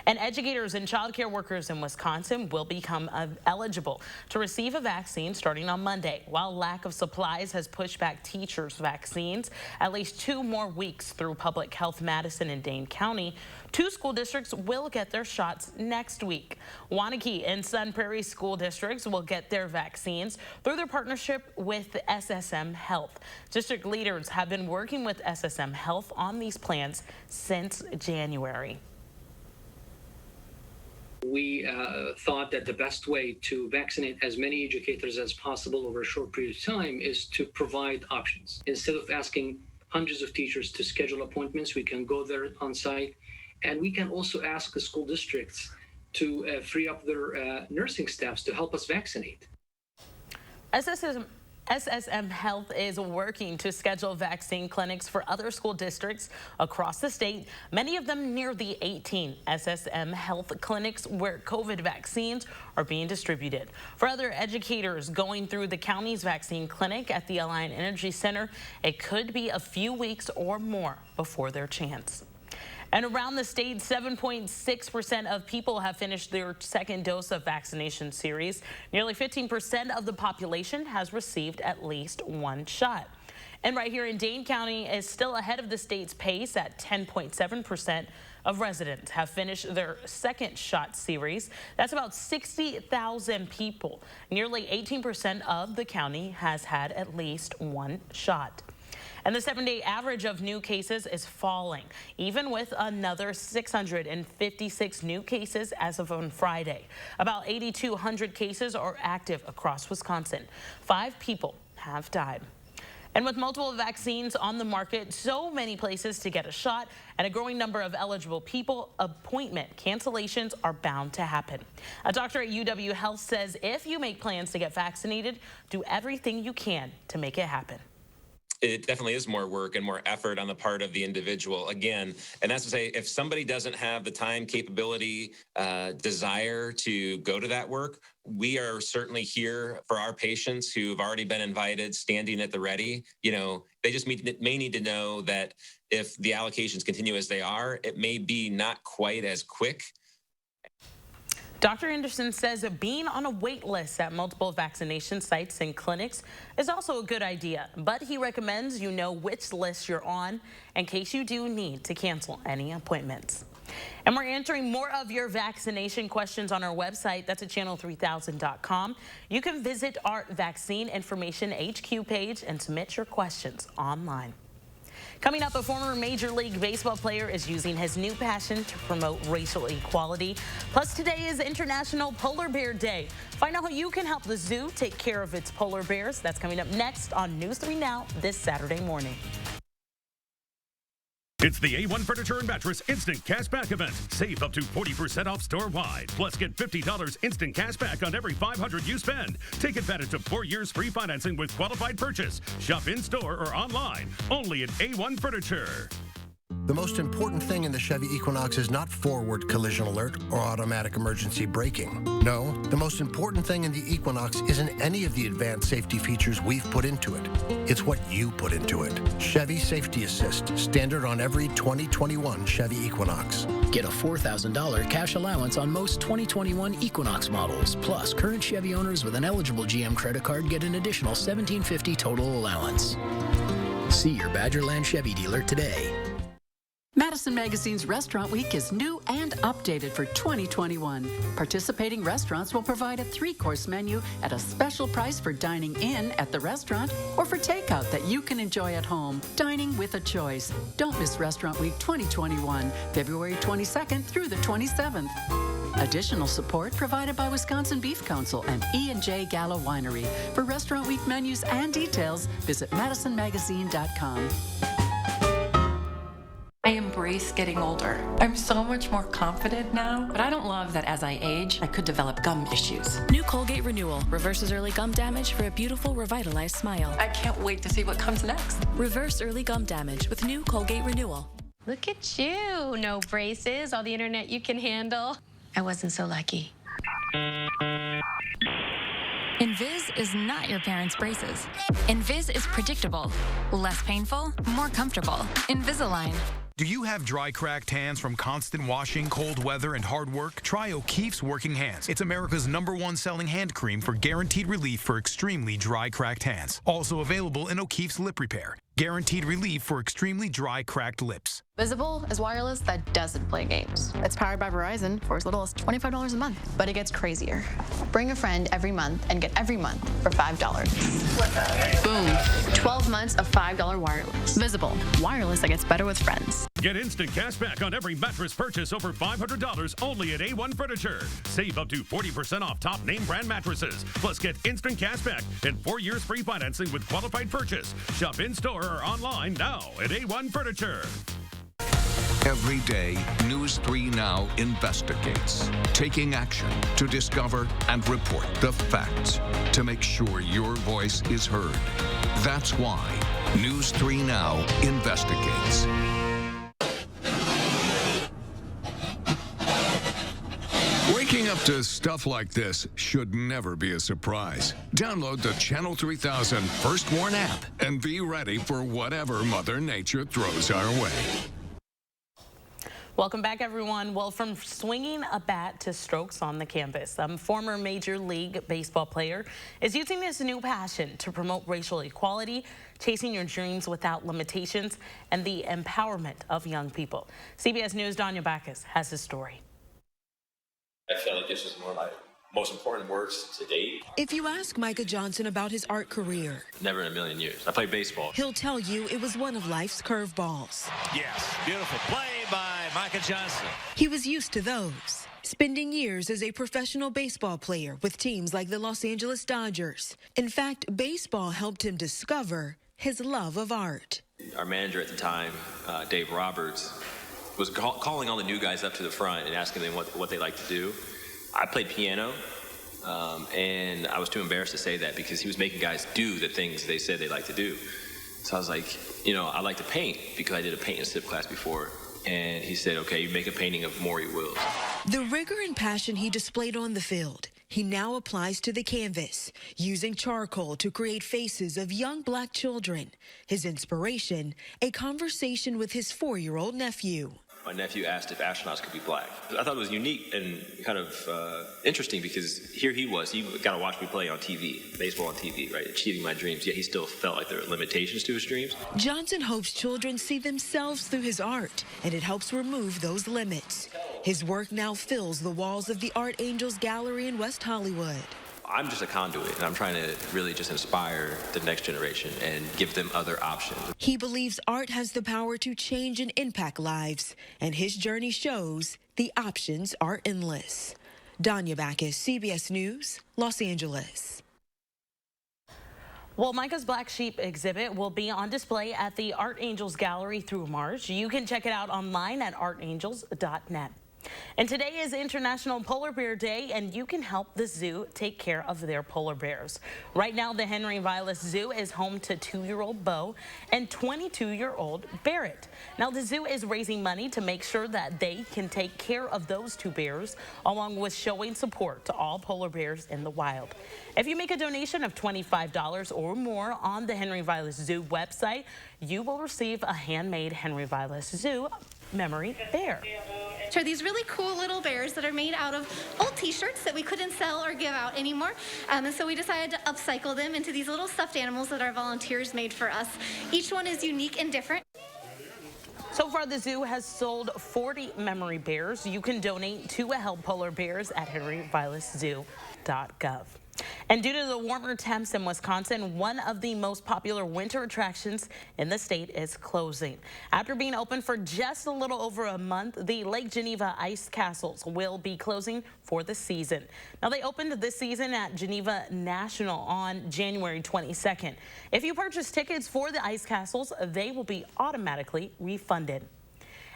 And educators and child care workers in Wisconsin will become eligible to receive a vaccine starting on Monday. While lack of supplies has pushed back teachers' vaccines at least 2 more weeks through Public Health Madison and Dane County, 2 school districts will get their shots next week. Waunakee and Sun Prairie school districts will get their vaccines through their partnership with SSM Health. District leaders have been working with SSM Health on these plans since January. We thought that the best way to vaccinate as many educators as possible over a short period of time is to provide options. Instead of asking hundreds of teachers to schedule appointments, we can go there on site, and we can also ask the school districts to free up their nursing staffs to help us vaccinate. SSM Health is working to schedule vaccine clinics for other school districts across the state, many of them near the 18 SSM Health clinics where COVID vaccines are being distributed. For other educators going through the county's vaccine clinic at the Alliant Energy Center, it could be a few weeks or more before their chance. And around the state, 7.6% of people have finished their second dose of vaccination series. Nearly 15% of the population has received at least 1 shot. And right here in Dane County is still ahead of the state's pace at 10.7% of residents have finished their second shot series. That's about 60,000 people. Nearly 18% of the county has had at least one shot. And the 7-day average of new cases is falling, even with another 656 new cases as of on Friday. About 8,200 cases are active across Wisconsin. 5 people have died. And with multiple vaccines on the market, so many places to get a shot, and a growing number of eligible people, appointment cancellations are bound to happen. A doctor at UW Health says if you make plans to get vaccinated, do everything you can to make it happen. It definitely is more work and more effort on the part of the individual, again. And that's to say, if somebody doesn't have the time, capability, desire to go to that work, we are certainly here for our patients who've already been invited, standing at the ready. You know, they just may need to know that if the allocations continue as they are, it may be not quite as quick. Dr. Anderson says being on a wait list at multiple vaccination sites and clinics is also a good idea, but he recommends you know which list you're on in case you do need to cancel any appointments. And we're answering more of your vaccination questions on our website. That's at channel3000.com. You can visit our Vaccine Information HQ page and submit your questions online. Coming up, a former Major League Baseball player is using his new passion to promote racial equality. Plus, today is International Polar Bear Day. Find out how you can help the zoo take care of its polar bears. That's coming up next on News 3 Now this Saturday morning. It's the A1 Furniture and Mattress Instant Cashback event. Save up to 40% off store-wide. Plus, get $50 instant cash back on every $500 you spend. Take advantage of 4 years free financing with qualified purchase. Shop in-store or online. Only at A1 Furniture. The most important thing in the Chevy Equinox is not forward collision alert or automatic emergency braking. No, the most important thing in the Equinox isn't any of the advanced safety features we've put into it. It's what you put into it. Chevy Safety Assist, standard on every 2021 Chevy Equinox. Get a $4,000 cash allowance on most 2021 Equinox models. Plus, current Chevy owners with an eligible GM credit card get an additional $1,750 total allowance. See your Badgerland Chevy dealer today. Madison Magazine's Restaurant Week is new and updated for 2021. Participating restaurants will provide a 3-course menu at a special price for dining in at the restaurant or for takeout that you can enjoy at home. Dining with a choice. Don't miss Restaurant Week 2021, February 22nd through the 27th. Additional support provided by Wisconsin Beef Council and E&J Gallo Winery. For Restaurant Week menus and details, visit MadisonMagazine.com. I embrace getting older. I'm so much more confident now, but I don't love that as I age, I could develop gum issues. New Colgate Renewal reverses early gum damage for a beautiful, revitalized smile. I can't wait to see what comes next. Reverse early gum damage with new Colgate Renewal. Look at you. No braces, all the internet you can handle. I wasn't so lucky. Invis is not your parents' braces. Invis is predictable, less painful, more comfortable. Invisalign. Do you have dry, cracked hands from constant washing, cold weather, and hard work? Try O'Keefe's Working Hands. It's America's #1 selling hand cream for guaranteed relief for extremely dry, cracked hands. Also available in O'Keefe's Lip Repair. Guaranteed relief for extremely dry, cracked lips. Visible is wireless that doesn't play games. It's powered by Verizon for as little as $25 a month. But it gets crazier. Bring a friend every month and get every month for $5. Boom. 12 months of $5 wireless. Visible. Wireless that gets better with friends. Get instant cash back on every mattress purchase over $500 only at A1 Furniture. Save up to 40% off top name brand mattresses. Plus, get instant cash back and 4 years free financing with qualified purchase. Shop in-store or online now at A1 Furniture. Every day, News 3 Now investigates, taking action to discover and report the facts to make sure your voice is heard. That's why News 3 Now investigates. Waking up to stuff like this should never be a surprise. Download the Channel 3000 First Warn app and be ready for whatever Mother Nature throws our way. Welcome back, everyone. Well, from swinging a bat to strokes on the canvas, a former Major League Baseball player is using his new passion to promote racial equality, chasing your dreams without limitations, and the empowerment of young people. CBS News' Danya Backus has his story. I feel like this is one of my most important works to date. If you ask Micah Johnson about his art career, Never in a million years. I played baseball. he'll tell you it was one of life's curveballs. Yes, beautiful play by Micah Johnson. He was used to those, spending years as a professional baseball player with teams like the Los Angeles Dodgers. In fact, baseball helped him discover his love of art. Our manager at the time, Dave Roberts, was calling all the new guys up to the front and asking them what they like to do. I played piano, and I was too embarrassed to say that because he was making guys do the things they said they like to do. So I was like, I like to paint because I did a paint and sip class before. And he said, okay, you make a painting of Maury Wills. The rigor and passion he displayed on the field, he now applies to the canvas, using charcoal to create faces of young black children. His inspiration, a conversation with his 4-year-old nephew. My nephew asked if astronauts could be black. I thought it was unique and kind of interesting because here he got to watch me play on TV, baseball on TV, right, achieving my dreams, yet he still felt like there were limitations to his dreams. Johnson hopes children see themselves through his art, and it helps remove those limits. His work now fills the walls of the Art Angels Gallery in West Hollywood. I'm just a conduit, and I'm trying to really just inspire the next generation and give them other options. He believes art has the power to change and impact lives, and his journey shows the options are endless. Danya Backus, CBS News, Los Angeles. Well, Micah's Black Sheep exhibit will be on display at the Art Angels Gallery through March. You can check it out online at artangels.net. And today is International Polar Bear Day, and you can help the zoo take care of their polar bears. Right now, the Henry Vilas Zoo is home to 2-year-old Bo and 22-year-old Barrett. Now, the zoo is raising money to make sure that they can take care of those 2 bears, along with showing support to all polar bears in the wild. If you make a donation of $25 or more on the Henry Vilas Zoo website, you will receive a handmade Henry Vilas Zoo memory bear. Are these really cool little bears that are made out of old t-shirts that we couldn't sell or give out anymore. And so we decided to upcycle them into these little stuffed animals that our volunteers made for us. Each one is unique and different. So far, the zoo has sold 40 memory bears. You can donate to Help Polar Bears at henryvilaszoo.gov. And due to the warmer temps in Wisconsin, one of the most popular winter attractions in the state is closing. After being open for just a little over a month, the Lake Geneva Ice Castles will be closing for the season. Now, they opened this season at Geneva National on January 22nd. If you purchase tickets for the Ice Castles, they will be automatically refunded.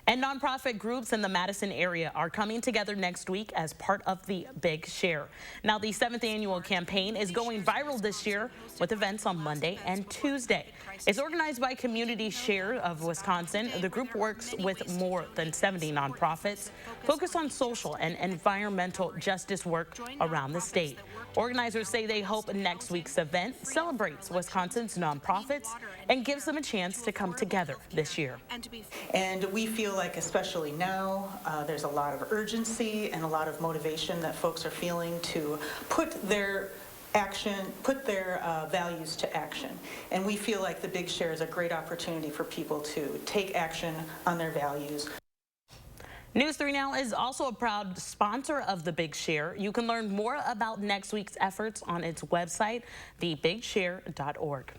And nonprofit groups in the Madison area are coming together next week as part of the Big Share. Now, the 7th annual campaign is going viral this year with events on Monday and Tuesday. It's organized by Community Share of Wisconsin. The group works with more than 70 nonprofits focused on social and environmental justice work around the state. Organizers say they hope next week's event celebrates Wisconsin's nonprofits and gives them a chance to come together this year. And we feel like, especially now, there's a lot of urgency and a lot of motivation that folks are feeling to put their values to action. And we feel like the Big Share is a great opportunity for people to take action on their values. News 3 Now is also a proud sponsor of the Big Share. You can learn more about next week's efforts on its website, thebigshare.org.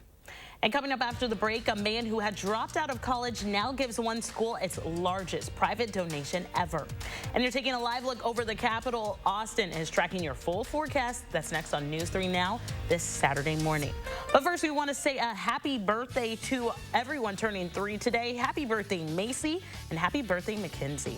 And coming up after the break, a man who had dropped out of college now gives one school its largest private donation ever. And you're taking a live look over the Capitol. Austin is tracking your full forecast. That's next on News 3 Now this Saturday morning. But first, we want to say a happy birthday to everyone turning 3 today. Happy birthday, Macy, and happy birthday, Mackenzie.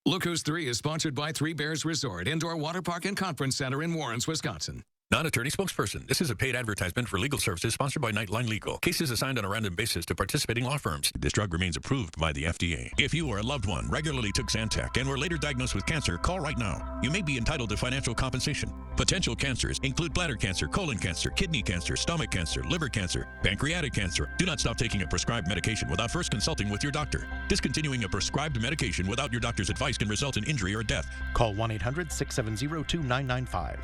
Look Who's 3 is sponsored by Three Bears Resort, Indoor Water Park and Conference Center in Warrens, Wisconsin. Non-attorney spokesperson. This is a paid advertisement for legal services sponsored by Nightline Legal. Cases assigned on a random basis to participating law firms. This drug remains approved by the FDA. If you or a loved one regularly took Zantac and were later diagnosed with cancer, call right now. You may be entitled to financial compensation. Potential cancers include bladder cancer, colon cancer, kidney cancer, stomach cancer, liver cancer, pancreatic cancer. Do not stop taking a prescribed medication without first consulting with your doctor. Discontinuing a prescribed medication without your doctor's advice can result in injury or death. Call 1-800-670-2995.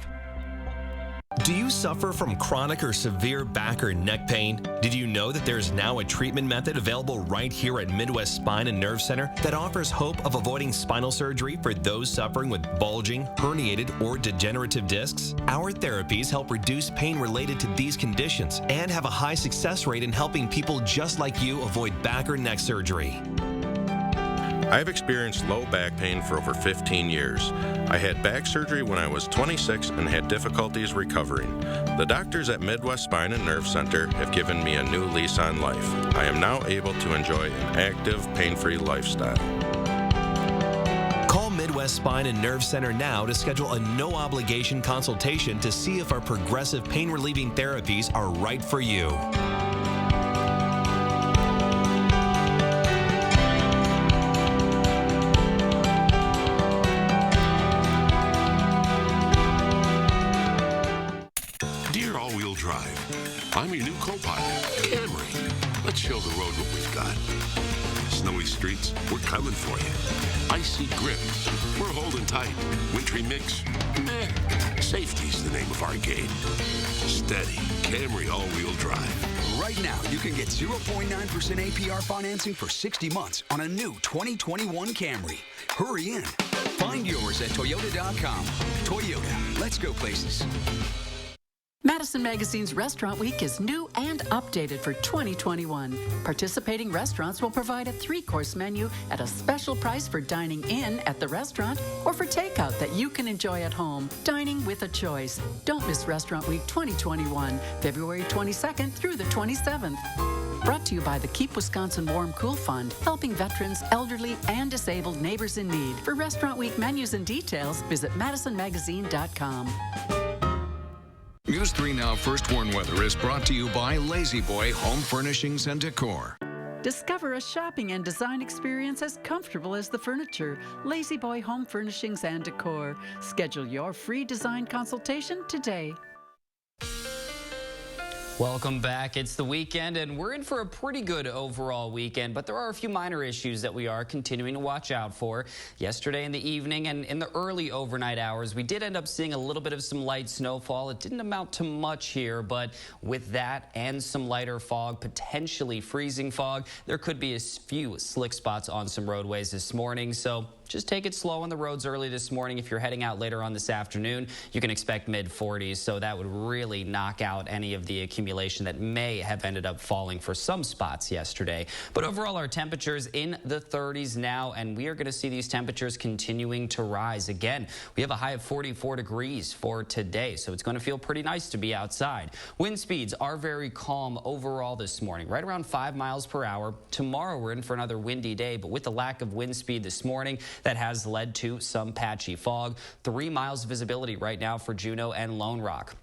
Do you suffer from chronic or severe back or neck pain? Did you know that there is now a treatment method available right here at Midwest Spine and Nerve Center that offers hope of avoiding spinal surgery for those suffering with bulging, herniated, or degenerative discs? Our therapies help reduce pain related to these conditions and have a high success rate in helping people just like you avoid back or neck surgery. I've experienced low back pain for over 15 years. I had back surgery when I was 26 and had difficulties recovering. The doctors at Midwest Spine and Nerve Center have given me a new lease on life. I am now able to enjoy an active, pain-free lifestyle. Call Midwest Spine and Nerve Center now to schedule a no-obligation consultation to see if our progressive pain-relieving therapies are right for you. I'm your new co-pilot, Camry. Let's show the road what we've got. Snowy streets, we're coming for you. Icy grip, we're holding tight. Wintry mix, safety's the name of our game. Steady, Camry all-wheel drive. Right now, you can get 0.9% APR financing for 60 months on a new 2021 Camry. Hurry in. Find yours at Toyota.com. Toyota, let's go places. Madison Magazine's Restaurant Week is new and updated for 2021. Participating restaurants will provide a 3-course menu at a special price for dining in at the restaurant or for takeout that you can enjoy at home. Dining with a choice. Don't miss Restaurant Week 2021, February 22nd through the 27th. Brought to you by the Keep Wisconsin Warm Cool Fund, helping veterans, elderly, and disabled neighbors in need. For Restaurant Week menus and details, visit MadisonMagazine.com. News 3 Now First Warn Weather is brought to you by Lazy Boy Home Furnishings and Decor. Discover a shopping and design experience as comfortable as the furniture. Lazy Boy Home Furnishings and Decor. Schedule your free design consultation today. Welcome back. It's the weekend, and we're in for a pretty good overall weekend, but there are a few minor issues that we are continuing to watch out for. Yesterday in the evening and in the early overnight hours, we did end up seeing a little bit of some light snowfall. It didn't amount to much here, but with that and some lighter fog, potentially freezing fog, there could be a few slick spots on some roadways this morning, so just take it slow on the roads early this morning. If you're heading out later on this afternoon, you can expect mid-40s, so that would really knock out any of the accumulation that may have ended up falling for some spots yesterday. But overall, our temperatures in the 30s now, and we are going to see these temperatures continuing to rise. Again, we have a high of 44 degrees for today, so it's going to feel pretty nice to be outside. Wind speeds are very calm overall this morning, right around 5 miles per hour. Tomorrow, we're in for another windy day, but with the lack of wind speed this morning, that has led to some patchy fog. 3 miles visibility right now for Juneau and Lone Rock.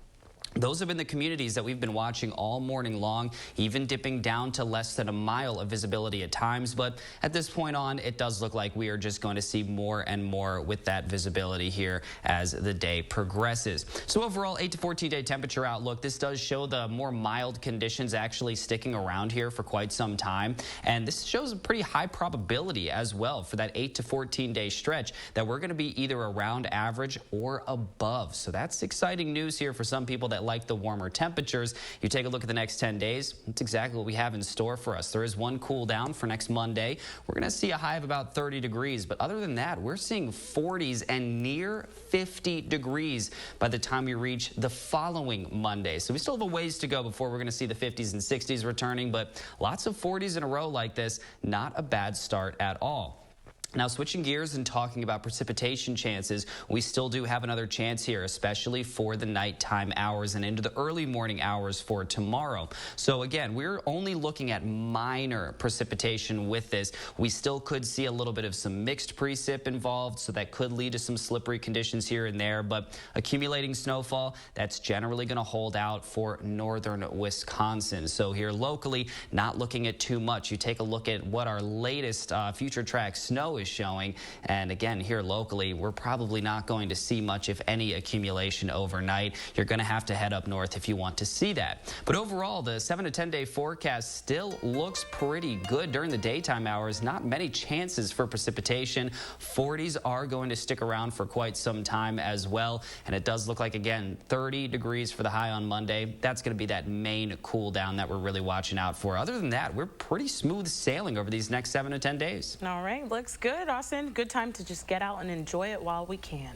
Those have been the communities that we've been watching all morning long, even dipping down to less than a mile of visibility at times. But at this point on, it does look like we are just going to see more and more with that visibility here as the day progresses. So overall, 8 to 14-day temperature outlook. This does show the more mild conditions actually sticking around here for quite some time. And this shows a pretty high probability as well for that 8 to 14-day stretch that we're going to be either around average or above. So that's exciting news here for some people that like the warmer temperatures. You take a look at the next 10 days, that's exactly what we have in store for us. There is one cool down for next Monday. We're going to see a high of about 30 degrees, but other than that, we're seeing 40s and near 50 degrees by the time we reach the following Monday. So we still have a ways to go before we're going to see the 50s and 60s returning, but lots of 40s in a row like this, not a bad start at all. Now, switching gears and talking about precipitation chances, we still do have another chance here, especially for the nighttime hours and into the early morning hours for tomorrow. So again, we're only looking at minor precipitation with this. We still could see a little bit of some mixed precip involved, so that could lead to some slippery conditions here and there. But accumulating snowfall, that's generally going to hold out for northern Wisconsin. So here locally, not looking at too much. You take a look at what our latest future track snow is showing, and again here locally we're probably not going to see much, if any, accumulation overnight. You're going to have to head up north if you want to see that. But overall, the 7 to 10 day forecast still looks pretty good during the daytime hours. Not many chances for precipitation. 40s are going to stick around for quite some time as well, and it does look like, again, 30 degrees for the high on Monday. That's going to be that main cool down that we're really watching out for. Other than that, we're pretty smooth sailing over these next 7 to 10 days. All right, looks good. Austin, good time to just get out and enjoy it while we can.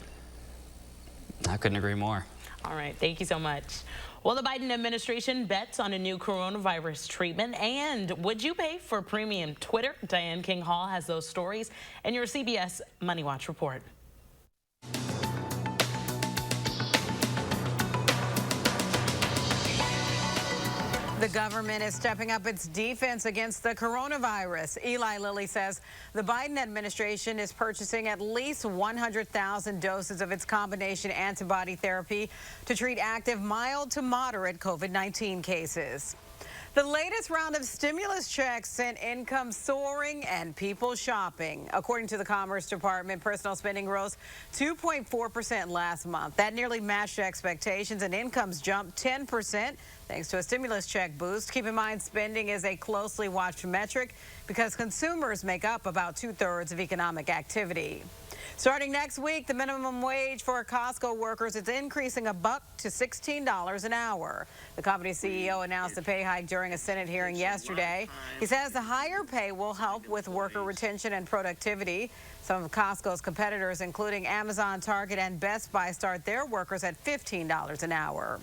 I couldn't agree more. All right, thank you so much. Well, the Biden administration bets on a new coronavirus treatment. And would you pay for premium Twitter? Diane King Hall has those stories in your CBS Money Watch report. The government is stepping up its defense against the coronavirus. Eli Lilly says the Biden administration is purchasing at least 100,000 doses of its combination antibody therapy to treat active mild to moderate COVID-19 cases. The latest round of stimulus checks sent income soaring and people shopping. According to the Commerce Department, personal spending rose 2.4% last month. That nearly matched expectations, and incomes jumped 10% thanks to a stimulus check boost. Keep in mind, spending is a closely watched metric because consumers make up about 2/3 of economic activity. Starting next week, the minimum wage for Costco workers is increasing $1 to $16 an hour. The company's CEO announced the pay hike during a Senate hearing yesterday. He says the higher pay will help with worker retention and productivity. Some of Costco's competitors, including Amazon, Target, and Best Buy, start their workers at $15 an hour.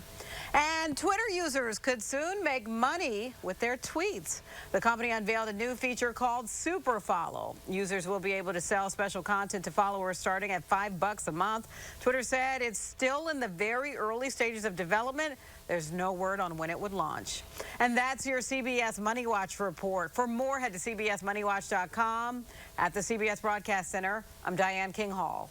And Twitter users could soon make money with their tweets. The company unveiled a new feature called Super Follow. Users will be able to sell special content to followers starting at $5 a month. Twitter said it's still in the very early stages of development. There's no word on when it would launch. And that's your CBS Money Watch report. For more, head to cbsmoneywatch.com. At the CBS Broadcast Center, I'm Diane King Hall.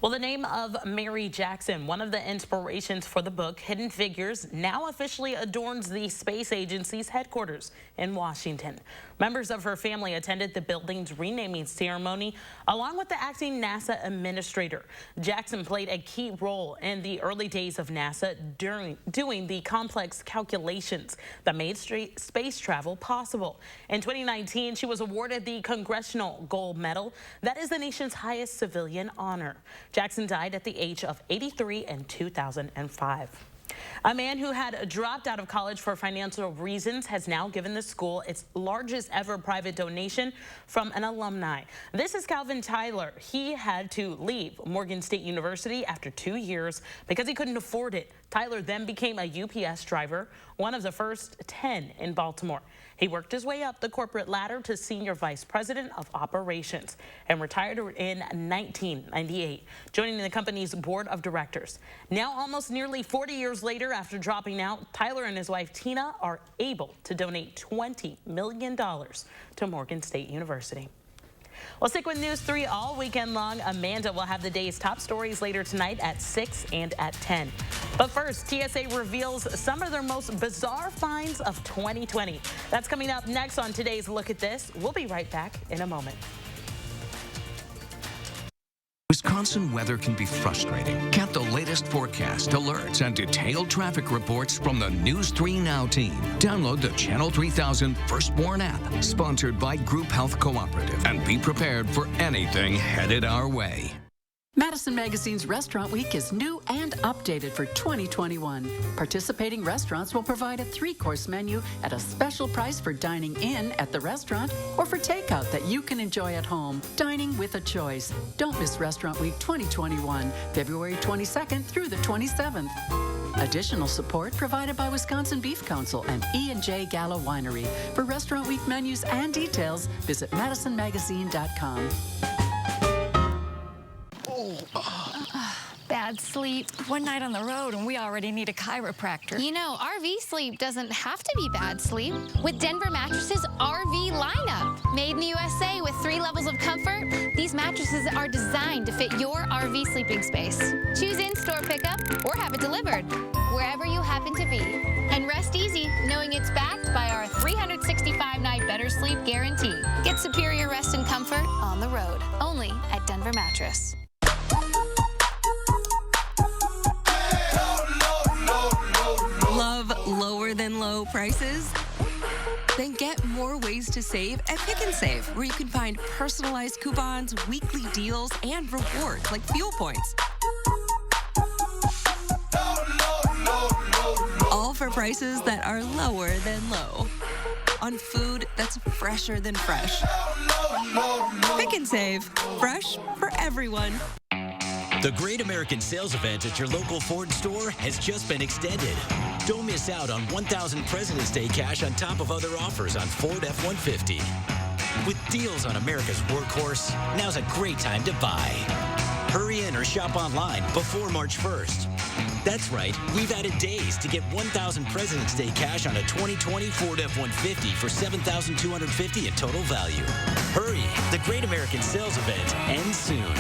Well, the name of Mary Jackson, one of the inspirations for the book Hidden Figures, now officially adorns the space agency's headquarters in Washington. Members of her family attended the building's renaming ceremony, along with the acting NASA administrator. Jackson played a key role in the early days of NASA during doing the complex calculations that made space travel possible. In 2019, she was awarded the Congressional Gold Medal. That is the nation's highest civilian honor. Jackson died at the age of 83 in 2005. A man who had dropped out of college for financial reasons has now given the school its largest ever private donation from an alumni. This is Calvin Tyler. He had to leave Morgan State University after 2 years because he couldn't afford it. Tyler then became a UPS driver, one of the first 10 in Baltimore. He worked his way up the corporate ladder to senior vice president of operations and retired in 1998, joining the company's board of directors. Now, almost nearly 40 years later, after dropping out, Tyler and his wife Tina are able to donate $20 million to Morgan State University. Well, stick with News 3 all weekend long. Amanda will have the day's top stories later tonight at 6 and at 10. But first, TSA reveals some of their most bizarre finds of 2020. That's coming up next on today's Look at This. We'll be right back in a moment. Wisconsin weather can be frustrating. Get the latest forecast, alerts, and detailed traffic reports from the News 3 Now team. Download the Channel 3000 Firstborn app, sponsored by Group Health Cooperative, and be prepared for anything headed our way. Madison Magazine's Restaurant Week is new and updated for 2021. Participating restaurants will provide a 3-course menu at a special price for dining in at the restaurant or for takeout that you can enjoy at home. Dining with a choice. Don't miss Restaurant Week 2021, February 22nd through the 27th. Additional support provided by Wisconsin Beef Council and E&J Gala Winery. For Restaurant Week menus and details, visit MadisonMagazine.com. Bad sleep. One night on the road and we already need a chiropractor. You know, RV sleep doesn't have to be bad sleep. With Denver Mattresses RV lineup. Made in the USA with 3 levels of comfort, these mattresses are designed to fit your RV sleeping space. Choose in-store pickup or have it delivered wherever you happen to be. And rest easy knowing it's backed by our 365-night better sleep guarantee. Get superior rest and comfort on the road. Only at Denver Mattress. Love lower than low prices? Then get more ways to save at Pick and Save, where you can find personalized coupons, weekly deals, and rewards like fuel points. All for prices that are lower than low. On food that's fresher than fresh. Pick and Save. Fresh for everyone. The Great American Sales Event at your local Ford store has just been extended. Don't miss out on 1,000 President's Day cash on top of other offers on Ford F-150. With deals on America's workhorse, now's a great time to buy. Hurry in or shop online before March 1st. That's right, we've added days to get 1,000 President's Day cash on a 2020 Ford F-150 for $7,250 in total value. Hurry, the Great American Sales Event ends soon.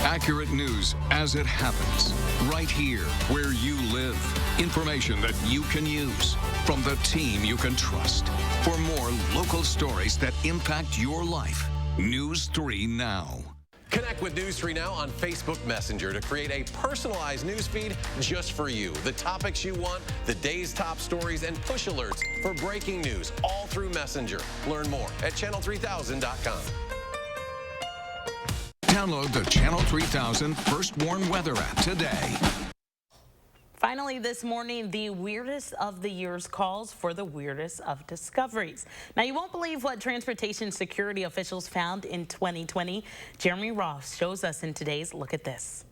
Accurate news as it happens, right here where you live. Information that you can use from the team you can trust. For more local stories that impact your life, News 3 Now. Connect with News 3 Now on Facebook Messenger to create a personalized news feed just for you. The topics you want, the day's top stories, and push alerts for breaking news, all through Messenger. Learn more at channel3000.com. Download the Channel 3000 First Warn Weather app today. Finally this morning, the weirdest of the year's calls for the weirdest of discoveries. Now, you won't believe what transportation security officials found in 2020. Jeremy Ross shows us in today's Look at This.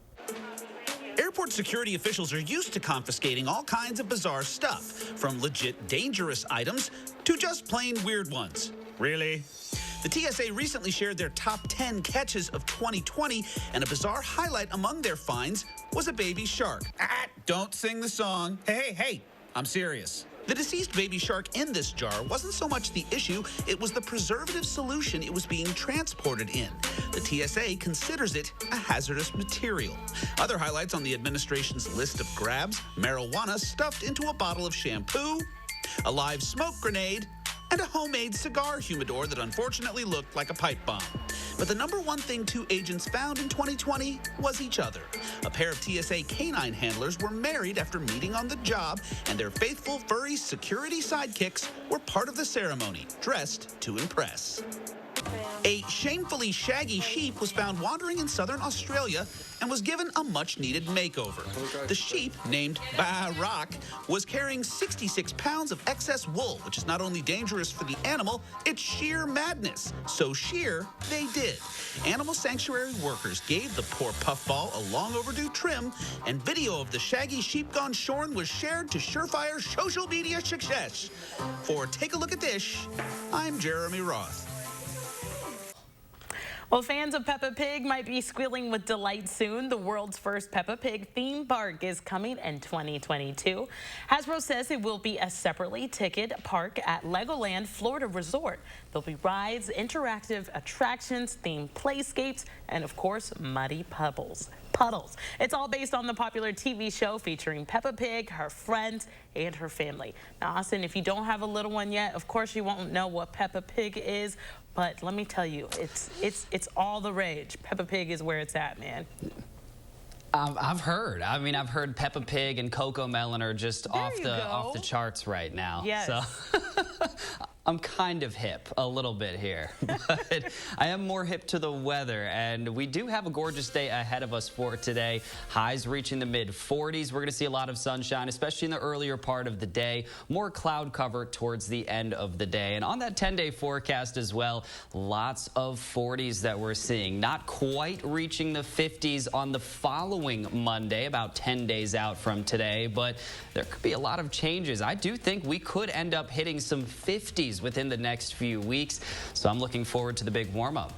Airport security officials are used to confiscating all kinds of bizarre stuff, from legit dangerous items to just plain weird ones. Really? The TSA recently shared their top 10 catches of 2020, and a bizarre highlight among their finds was a baby shark. Don't sing the song. Hey, I'm serious. The deceased baby shark in this jar wasn't so much the issue, it was the preservative solution it was being transported in. The TSA considers it a hazardous material. Other highlights on the administration's list of grabs: marijuana stuffed into a bottle of shampoo, a live smoke grenade, and a homemade cigar humidor that unfortunately looked like a pipe bomb. But the number one thing 2 agents found in 2020 was each other. A pair of TSA canine handlers were married after meeting on the job, and their faithful furry security sidekicks were part of the ceremony, dressed to impress. A shamefully shaggy sheep was found wandering in southern Australia and was given a much-needed makeover. The sheep, named Barak, was carrying 66 pounds of excess wool, which is not only dangerous for the animal, it's sheer madness. So sheer they did. Animal sanctuary workers gave the poor puffball a long overdue trim, and video of the shaggy sheep gone shorn was shared to surefire social media success. For Take a Look at This, I'm Jeremy Roth. Well, fans of Peppa Pig might be squealing with delight soon. The world's first Peppa Pig theme park is coming in 2022. Hasbro says it will be a separately ticketed park at Legoland Florida Resort. There'll be rides, interactive attractions, themed playscapes, and of course, muddy puddles. It's all based on the popular TV show featuring Peppa Pig, her friends, and her family. Now, Austin, if you don't have a little one yet, of course you won't know what Peppa Pig is, but let me tell you, it's all the rage. Peppa Pig is where it's at, man. I've heard. I mean, I've heard Peppa Pig and Coco Melon are just off the charts right now. Yes. So I'm kind of hip a little bit here, but I am more hip to the weather, and we do have a gorgeous day ahead of us for today. Highs reaching the mid-40s. We're going to see a lot of sunshine, especially in the earlier part of the day. More cloud cover towards the end of the day. And on that 10-day forecast as well, lots of 40s that we're seeing. Not quite reaching the 50s on the following Monday, about 10 days out from today, but there could be a lot of changes. I do think we could end up hitting some 50s within the next few weeks, so I'm looking forward to the big warm-up.